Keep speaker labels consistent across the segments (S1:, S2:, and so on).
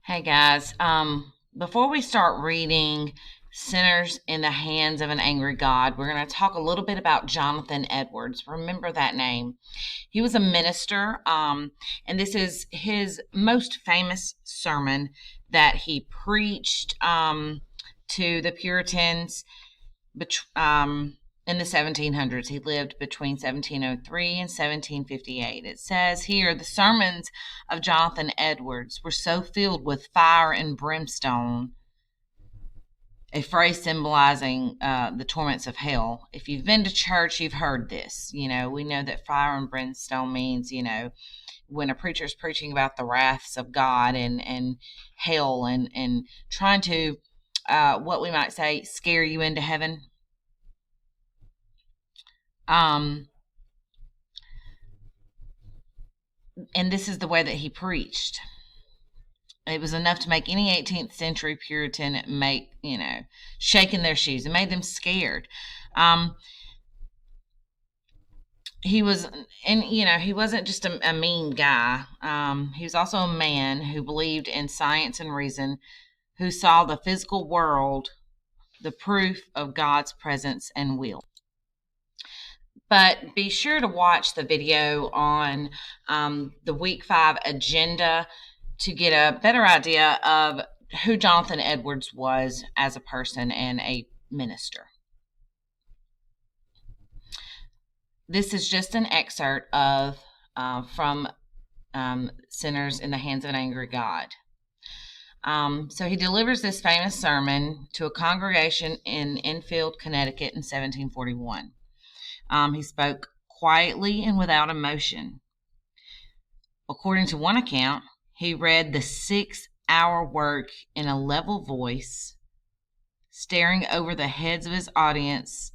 S1: Hey guys, before we start reading Sinners in the Hands of an Angry God, we're going to talk a little bit about Jonathan Edwards. Remember that name. He was a minister, and this is his most famous sermon that he preached to the Puritans in the 1700s. He lived between 1703 and 1758. It says here, the sermons of Jonathan Edwards were so filled with fire and brimstone, a phrase symbolizing the torments of hell. If you've been to church, you've heard this. We know that fire and brimstone means, when a preacher is preaching about the wraths of God and hell and trying to, what we might say, scare you into heaven. And this is the way that he preached. It was enough to make any 18th century Puritan shake in their shoes. It made them scared. He was, he wasn't just a mean guy. He was also a man who believed in science and reason, who saw the physical world the proof of God's presence and will. But be sure to watch the video on the Week 5 agenda to get a better idea of who Jonathan Edwards was as a person and a minister. This is just an excerpt of from Sinners in the Hands of an Angry God. So he delivers this famous sermon to a congregation in Enfield, Connecticut in 1741. He spoke quietly and without emotion. According to one account, he read the 6-hour work in a level voice, staring over the heads of his audience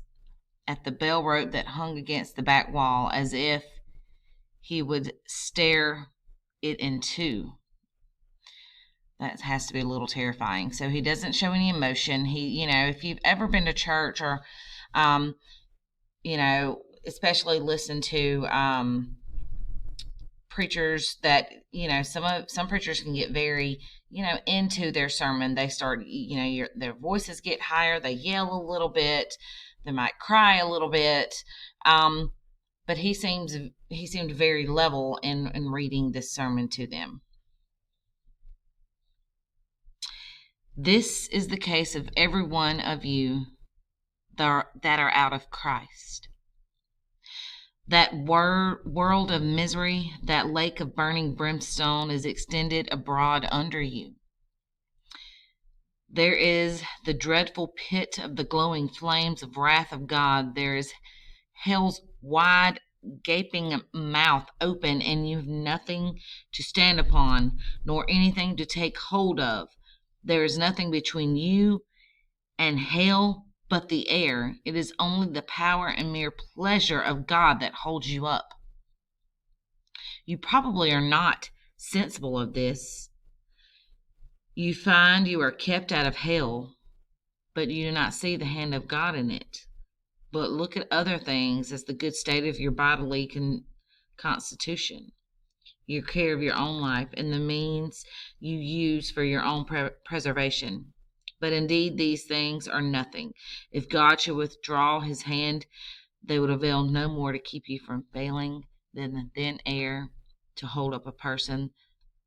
S1: at the bell rope that hung against the back wall as if he would stare it in two. That has to be a little terrifying. So he doesn't show any emotion. He, if you've ever been to church or, especially listen to preachers that, some preachers can get very, into their sermon. They start, their voices get higher. They yell a little bit. They might cry a little bit. But he seemed very level in reading this sermon to them. This is the case of every one of you that are out of Christ. That world of misery, that lake of burning brimstone is extended abroad under you. There is the dreadful pit of the glowing flames of wrath of God. There is hell's wide gaping mouth open, and you have nothing to stand upon, nor anything to take hold of. There is nothing between you and hell but the air. It is only the power and mere pleasure of God that holds you up. You probably are not sensible of this. You find you are kept out of hell, but you do not see the hand of God in it. But look at other things as the good state of your bodily constitution, your care of your own life, and the means you use for your own preservation. But indeed these things are nothing. If God should withdraw his hand, they would avail no more to keep you from failing than the thin air to hold up a person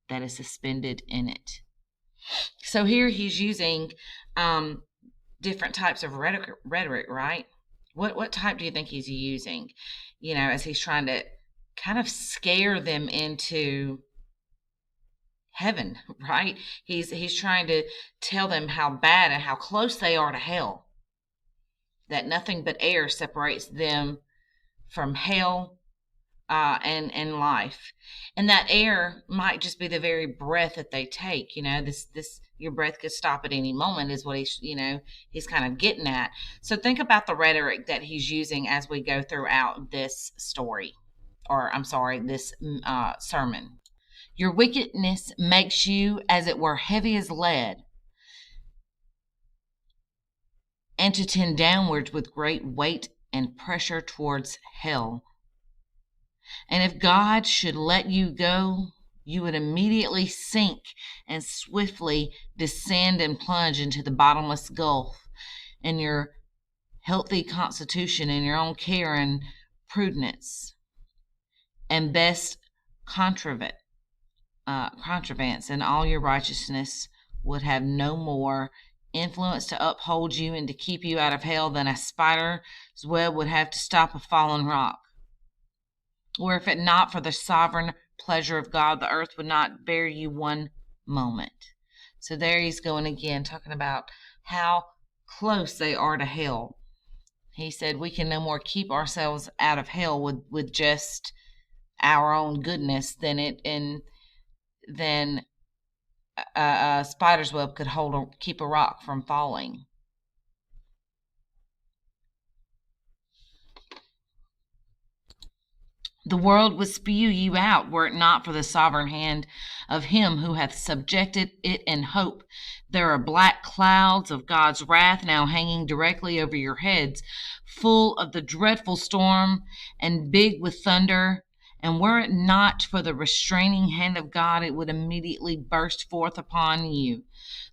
S1: that is suspended in it. So here he's using different types of rhetoric, right? What type do you think he's using? As he's trying to kind of scare them into heaven, right? He's trying to tell them how bad and how close they are to hell. That nothing but air separates them from hell and life. And that air might just be the very breath that they take. This your breath could stop at any moment is what he's kind of getting at. So think about the rhetoric that he's using as we go throughout this story, this sermon. Your wickedness makes you, as it were, heavy as lead, and to tend downwards with great weight and pressure towards hell. And if God should let you go you would immediately sink and swiftly descend and plunge into the bottomless gulf. And your healthy constitution and your own care and prudence and best contravent contravents and all your righteousness would have no more influence to uphold you and to keep you out of hell than a spider's web would have to stop a fallen rock. Or if it not for the sovereign pleasure of God, the earth would not bear you one moment. So there he's going again, talking about how close they are to hell. He said we can no more keep ourselves out of hell with just our own goodness than a spider's web could keep a rock from falling. The world would spew you out were it not for the sovereign hand of him who hath subjected it in hope. There are black clouds of God's wrath now hanging directly over your heads, full of the dreadful storm and big with thunder. And were it not for the restraining hand of God, it would immediately burst forth upon you.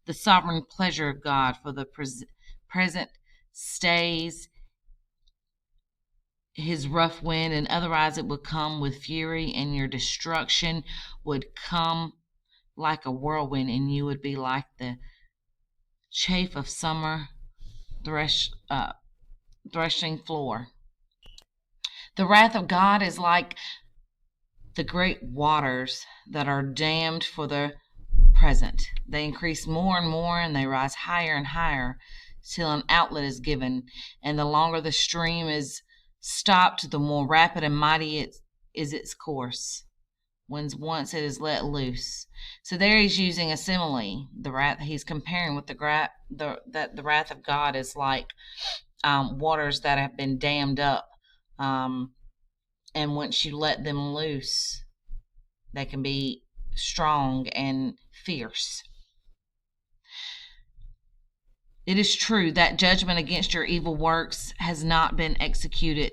S1: The sovereign pleasure of God for the present stays his rough wind, and otherwise it would come with fury, and your destruction would come like a whirlwind, and you would be like the chaff of summer threshing floor. The wrath of God is like the great waters that are dammed for the present. They increase more and more, and they rise higher and higher till an outlet is given, and the longer the stream is stopped, the more rapid and mighty is its course when once it is let loose. So there he's using a simile. The wrath he's comparing with the wrath of God is like waters that have been dammed up, and once you let them loose, they can be strong and fierce. It is true that judgment against your evil works has not been executed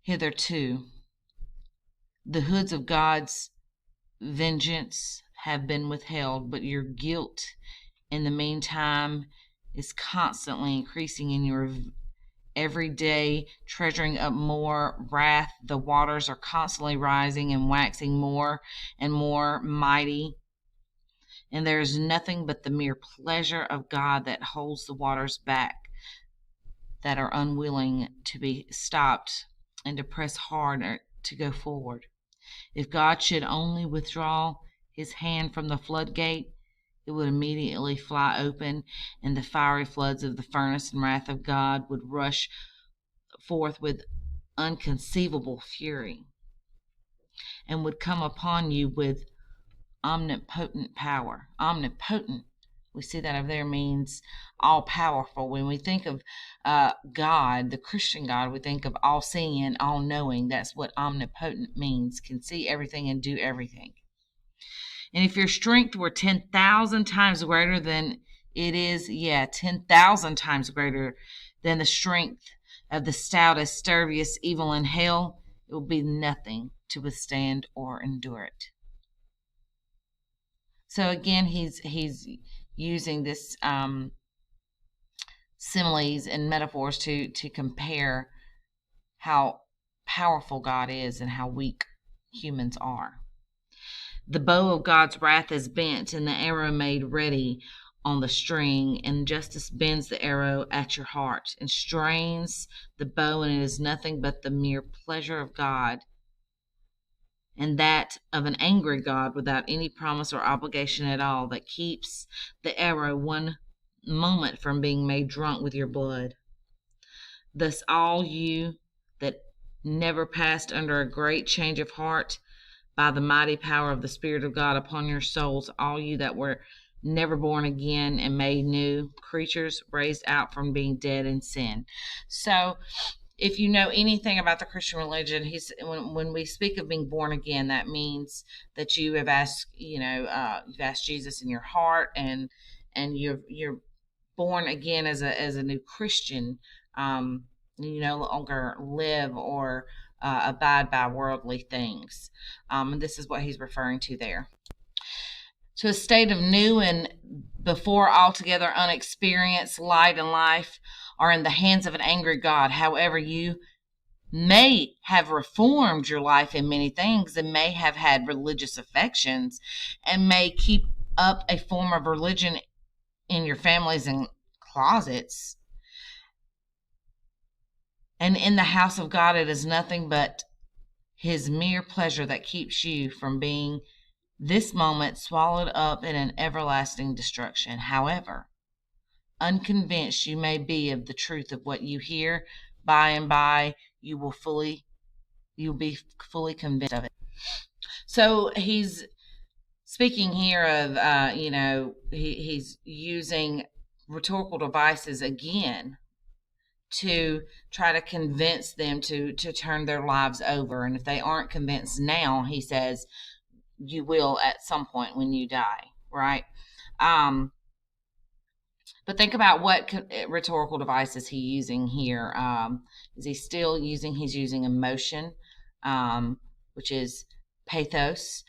S1: hitherto. The hoods of God's vengeance have been withheld, but your guilt in the meantime is constantly increasing in your every day, treasuring up more wrath. The waters are constantly rising and waxing more and more mighty. And there is nothing but the mere pleasure of God that holds the waters back, that are unwilling to be stopped and to press hard to go forward. If God should only withdraw his hand from the floodgate, it would immediately fly open, and the fiery floods of the furnace and wrath of God would rush forth with unconceivable fury, and would come upon you with omnipotent power. Omnipotent, we see that over there, means all powerful. When we think of God, the Christian God, we think of all seeing and all knowing. That's what omnipotent means, can see everything and do everything. And if your strength were 10,000 times greater than it is, 10,000 times greater than the strength of the stoutest, sturdiest evil in hell, it will be nothing to withstand or endure it. So again, he's using this similes and metaphors to compare how powerful God is and how weak humans are. The bow of God's wrath is bent and the arrow made ready on the string, and justice bends the arrow at your heart and strains the bow, and it is nothing but the mere pleasure of God, and that of an angry God without any promise or obligation at all, that keeps the arrow one moment from being made drunk with your blood. Thus all you that never passed under a great change of heart by the mighty power of the Spirit of God upon your souls, all you that were never born again and made new creatures, raised out from being dead in sin. So if you know anything about the Christian religion, when we speak of being born again, that means that you have asked, you've asked Jesus in your heart, and you're born again as a new Christian. You no longer live or abide by worldly things. And this is what he's referring to there. To a state of new and before altogether unexperienced light and life are in the hands of an angry God. However, you may have reformed your life in many things and may have had religious affections and may keep up a form of religion in your families and closets. And in the house of God, it is nothing but his mere pleasure that keeps you from being this moment swallowed up in an everlasting destruction. However, unconvinced you may be of the truth of what you hear, by and by you'll be fully convinced of it. So he's speaking here of he's using rhetorical devices again to try to convince them to turn their lives over. And if they aren't convinced now, he says, you will at some point when you die, right? But think about what rhetorical devices he's using here. Is he still using? He's using emotion, which is pathos.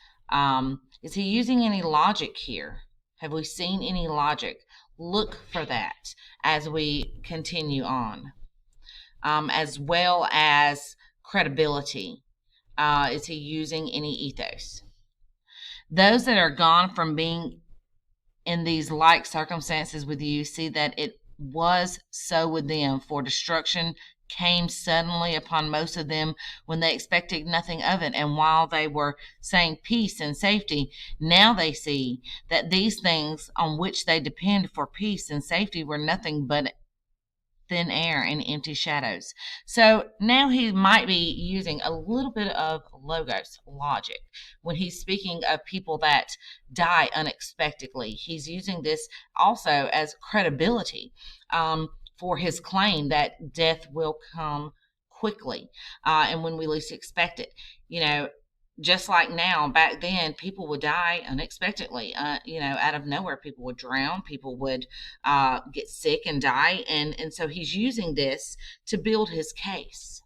S1: Is he using any logic here? Have we seen any logic? Look for that as we continue on, as well as credibility. Is he using any ethos? Those that are gone from being in these like circumstances with you see that it was so with them, for destruction came suddenly upon most of them when they expected nothing of it. And while they were saying peace and safety, now they see that these things on which they depend for peace and safety were nothing but thin air and empty shadows. So now he might be using a little bit of logos, logic, when he's speaking of people that die unexpectedly. He's using this also as credibility for his claim that death will come quickly and when we least expect it. Just like now, back then, people would die unexpectedly. Out of nowhere, people would drown, people would get sick and die, and so he's using this to build his case.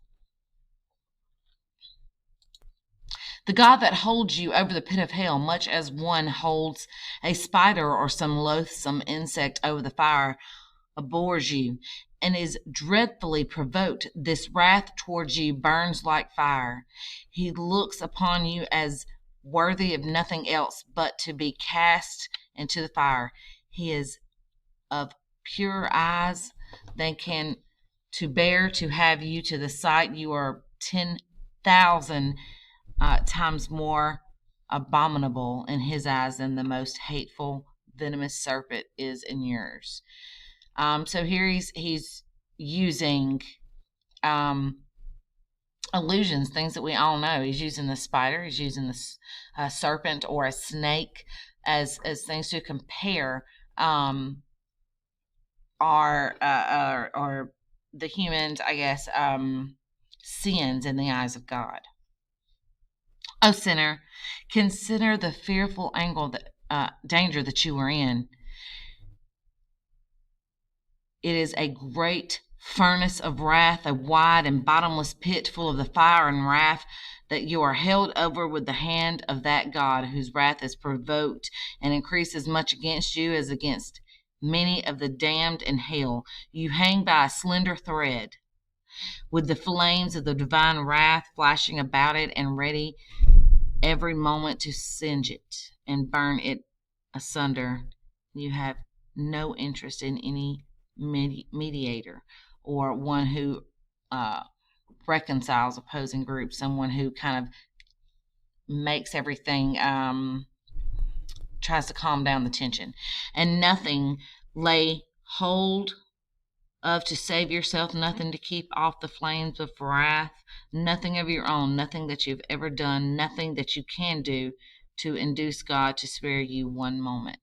S1: The God that holds you over the pit of hell, much as one holds a spider or some loathsome insect over the fire, abhors you and is dreadfully provoked. This wrath towards you burns like fire. He looks upon you as worthy of nothing else but to be cast into the fire. He is of purer eyes than can to bear to have you to the sight. You are 10,000 times more abominable in his eyes than the most hateful venomous serpent is in yours. So here he's using illusions, things that we all know. He's using the spider, he's using the serpent or a snake as things to compare our or the humans, I guess, sins in the eyes of God. O sinner, consider the fearful danger that you are in. It is a great furnace of wrath, a wide and bottomless pit full of the fire and wrath, that you are held over with the hand of that God whose wrath is provoked and increases much against you as against many of the damned in hell. You hang by a slender thread, with the flames of the divine wrath flashing about it and ready every moment to singe it and burn it asunder. You have no interest in any mediator or one who reconciles opposing groups, someone who kind of makes everything, tries to calm down the tension. And nothing lay hold of to save yourself, nothing to keep off the flames of wrath, nothing of your own, nothing that you've ever done, nothing that you can do to induce God to spare you one moment.